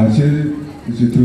আজিৰ যিটো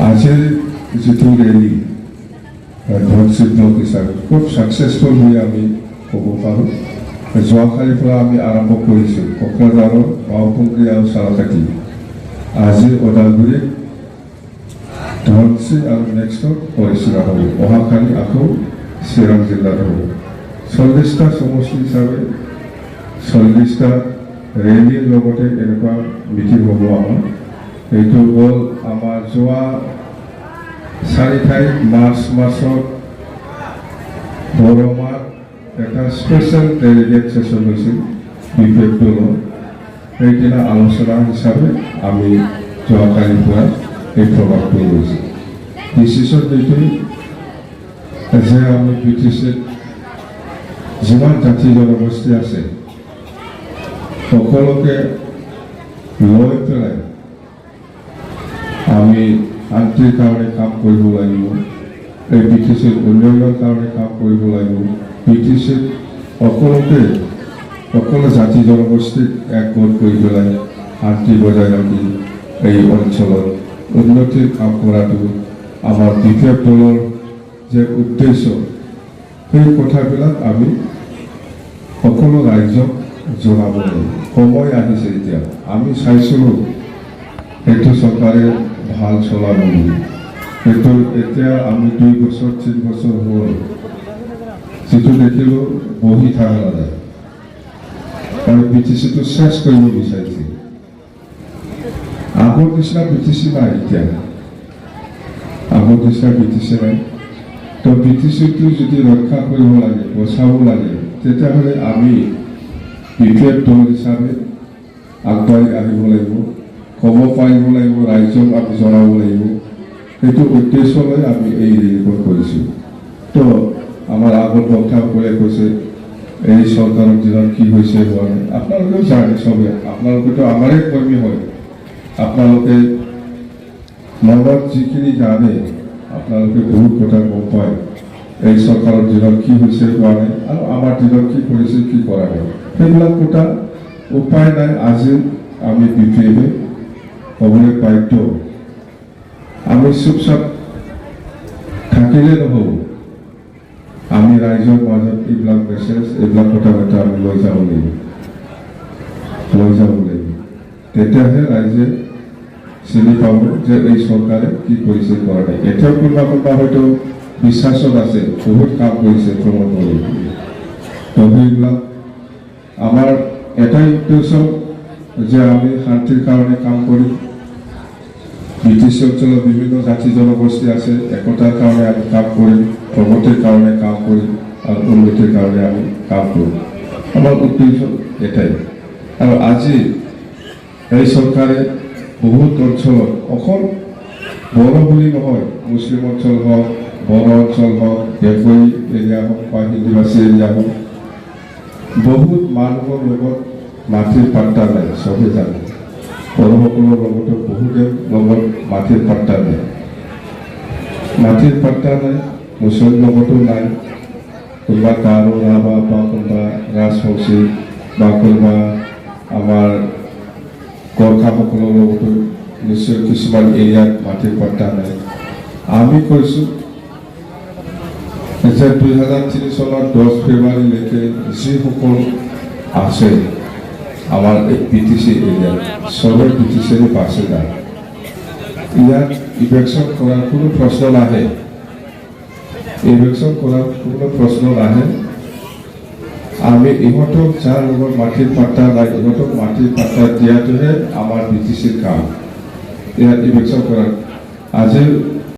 আজিৰ যিটো ৰেলী ধনশিৱ ব্লক হিচাপে খুব ছাকচেছফুল হৈ আমি ক'ব পাৰোঁ। যোৱাকালিৰ পৰা আমি আৰম্ভ কৰিছোঁ কোকৰাঝাৰৰ বাওপুংগী আৰু চালাকাটি, আজি ওদালগুৰিত ধনশিৱ আৰু নেক্সটত পৰিচালনা হ'ব, অহাকালি আকৌ চিৰাং জিলাত হ'ব। 40টা সমষ্টি হিচাপে 40টা ৰেলীৰ লগতে এনেকুৱা মিটিং হ'ব আমাৰ। এইটো হ'ল আমাৰ যোৱা 4 তাৰিখ মাৰ্চ মাহত বৰমাত এটা স্পেচিয়েল ডেলিগেট ছেশ্যন হৈছিল বিপেক দলৰ। সেইদিনা আলোচনা হিচাপে আমি যোৱাকালিৰ পৰা এই প্ৰভাৱটো লৈছোঁ। ডিচিশ্যন এইটোৱেই যে আমি BTCত যিমান জাতি জনগোষ্ঠী আছে সকলোকে লৈ পেলাই আমি শান্তিৰ কাৰণে কাম কৰিব লাগিব, এই BTCৰ উন্নয়নৰ কাৰণে কাম কৰিব লাগিব। BTCত সকলো জাতি জনগোষ্ঠীক একগোট কৰি পেলাই শান্তি বজাই ৰাখি এই অঞ্চলত উন্নতিৰ কাম কৰাটো আমাৰ বিপেক দলৰ যে উদ্দেশ্য, সেই কথাবিলাক আমি সকলো ৰাইজক জনাব লাগিব। সময় আহিছে এতিয়া, আমি চাইছিলোঁ সেইটো চৰকাৰে ভাল চলাব বুলি, কিন্তু এতিয়া আমি 2 বছৰ 3 বছৰ হ'ল যিটো দেখিলোঁ বহি থকা নাযায় আৰু BTCটো চেছ কৰিব বিচাৰিছে। আগৰ নিচিনা BTC নাই, এতিয়া আগৰ নিচিনা BTC নাই। তো BTCটো যদি ৰক্ষা কৰিব লাগে, বচাব লাগে, তেতিয়াহ'লে আমি বিপেক দল হিচাপে আগবাঢ়ি আহিব লাগিব, ক'ব পাৰিব লাগিব, ৰাইজক আমি জনাব লাগিব। সেইটো উদ্দেশ্য লৈ আমি এই ৰেলীখন কৰিছোঁ। তো আমাৰ আগত বক্তাসকলে কৈছে এই চৰকাৰৰ দিনত কি হৈছে হোৱা নাই, আপোনালোকেও জানে, চবে আপোনালোকেতো আমাৰে কৰ্মী হয়, আপোনালোকে মনত যিখিনি জানে আপোনালোকে বহুত কথা গম পায় এই চৰকাৰৰ দিনত কি হৈছে হোৱা নাই আৰু আমাৰ দিনত কি কৰিছে কি কৰা নাই, সেইবিলাক কথা উপায় নাই। আজি আমি BPF ক'বলৈ বাধ্য, আমি চুপচাপ থাকিলে নহ'ব, আমি ৰাইজৰ মাজত এইবিলাক মেছেজ, এইবিলাক কথা বতৰা আমি লৈ যাব লাগিব। তেতিয়াহে ৰাইজে চিনি পাব যে এই চৰকাৰে কি কৰিছে কৰা নাই। এতিয়াও কোনোবা হয়তো বিশ্বাসত আছে, বহুত কাম কৰিছে প্ৰমোদ কৰি। তো সেইবিলাক আমাৰ এটাই উদ্দেশ্য যে আমি শান্তিৰ কাৰণে কাম কৰিম। BTC অঞ্চলত বিভিন্ন জাতি জনগোষ্ঠী আছে, একতাৰ কাৰণে আমি কাম কৰিম, প্ৰগতিৰ কাৰণে কাম কৰিম আৰু উন্নতিৰ কাৰণে আমি কাম কৰিম। আমাৰ উদ্দেশ্য এটাই। আৰু আজি এই চৰকাৰে বহুত অঞ্চলত, অকল বড়ো বুলি নহয়, মুছলিম অঞ্চল হওক, বড়ো অঞ্চল হওক, বেংগলী এৰিয়া হওক বা হিন্দীভাষী এৰিয়া হওক, বহুত মানুহৰ লগত মাটিৰ পাত্তা নাই, চবেই জানে। বড়োসকলৰ লগতো বহুতে লগত মাটিৰ পাত্তা নাই। মাটিৰ পাত্তা নাই, মুছলিম লগতো নাই, কোনোবা গাৰো ৰাভা বা কোনোবা ৰাজবংশী বা কোনোবা আমাৰ গোৰ্খাসকলৰ লগতো নিশ্চয় কিছুমান এৰিয়াত মাটিৰ পাত্তা নাই। আমি কৈছোঁ যে 2003 চনৰ 10 ফেব্ৰুৱাৰীলৈকে যিসকল আছে আমাৰ এই BTC এৰিয়াত চবে BTCৰ বাসিন্দা। ইয়াত ইলেকশ্যন কৰাৰ কোনো প্ৰশ্ন নাহে, ইলেকশ্যন কৰাৰ কোনো প্ৰশ্ন নাহে। আমি ইহঁতক যাৰ লগত মাটিৰ পাত্তা নাই, ইহঁতক মাটিৰ পাত্তা দিয়াটোহে আমাৰ BTCৰ কাম। ইয়াত ইলেকশ্যন কৰাৰ আজি